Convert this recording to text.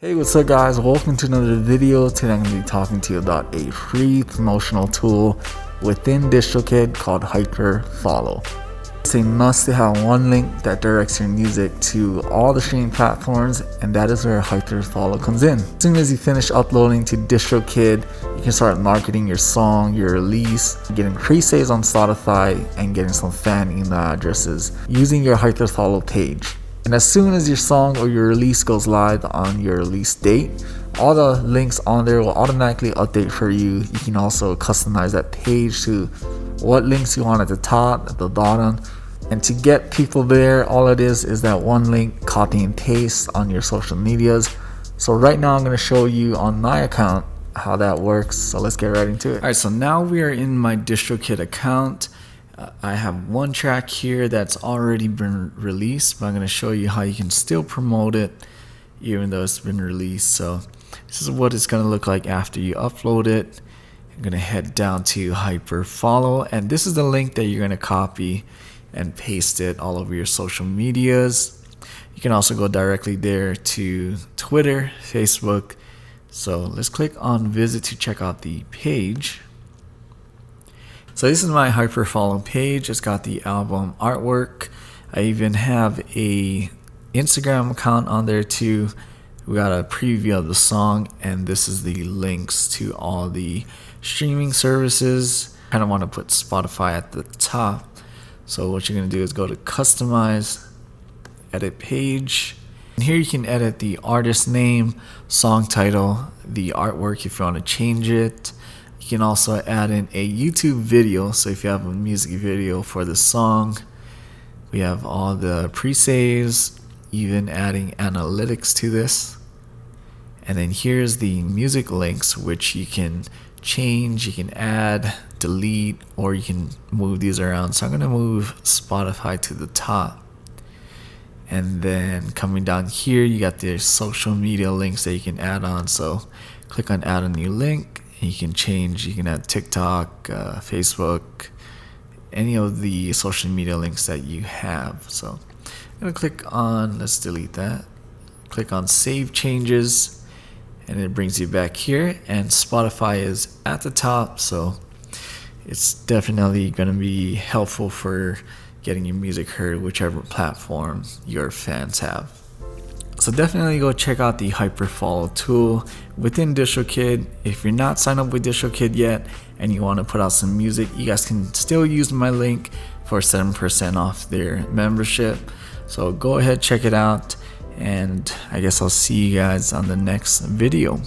Hey, what's up guys, welcome to another video. Today I'm going to be talking to you about a free promotional tool within DistroKid called HyperFollow. It's a must-have one link that directs your music to all the streaming platforms, and that is where HyperFollow comes in. As soon as you finish uploading to DistroKid, you can start marketing your song, your release, getting pre-saves on Spotify, and getting some fan email addresses using your HyperFollow page. And as soon as your song or your release goes live on your release date, all the links on there will automatically update for you. You can also customize that page to what links you want at the top, at the bottom. And to get people there, all it is that one link, copy and paste on your social medias. So right now I'm going to show you on my account how that works. So let's get right into it. Alright, so now we are in my DistroKid account. I have one track here that's already been released, but I'm going to show you how you can still promote it even though it's been released. So this is what it's going to look like after you upload it. I'm going to head down to HyperFollow, and this is the link that you're going to copy and paste it all over your social medias. You can also go directly there to Twitter, Facebook. So let's click on visit to check out the page. So this is my HyperFollow page. It's got the album artwork. I even have a Instagram account on there too. We got a preview of the song, and this is the links to all the streaming services. I kind of want to put Spotify at the top. So what you're going to do is go to customize, edit page. And here you can edit the artist name, song title, the artwork if you want to change it. You can also add in a YouTube video. So if you have a music video for the song, we have all the pre-saves, even adding analytics to this. And then here's the music links, which you can change, you can add, delete, or you can move these around. So I'm going to move Spotify to the top. And then coming down here, you got the social media links that you can add on. So click on add a new link. You can change, you can add TikTok, Facebook, any of the social media links that you have. So I'm going to click on, let's delete that. Click on save changes, and it brings you back here. And Spotify is at the top, so it's definitely going to be helpful for getting your music heard, whichever platform your fans have. So definitely go check out the HyperFollow tool within DistroKid. If you're not signed up with DistroKid yet and you want to put out some music, you guys can still use my link for 7% off their membership. So go ahead, check it out, and I guess I'll see you guys on the next video.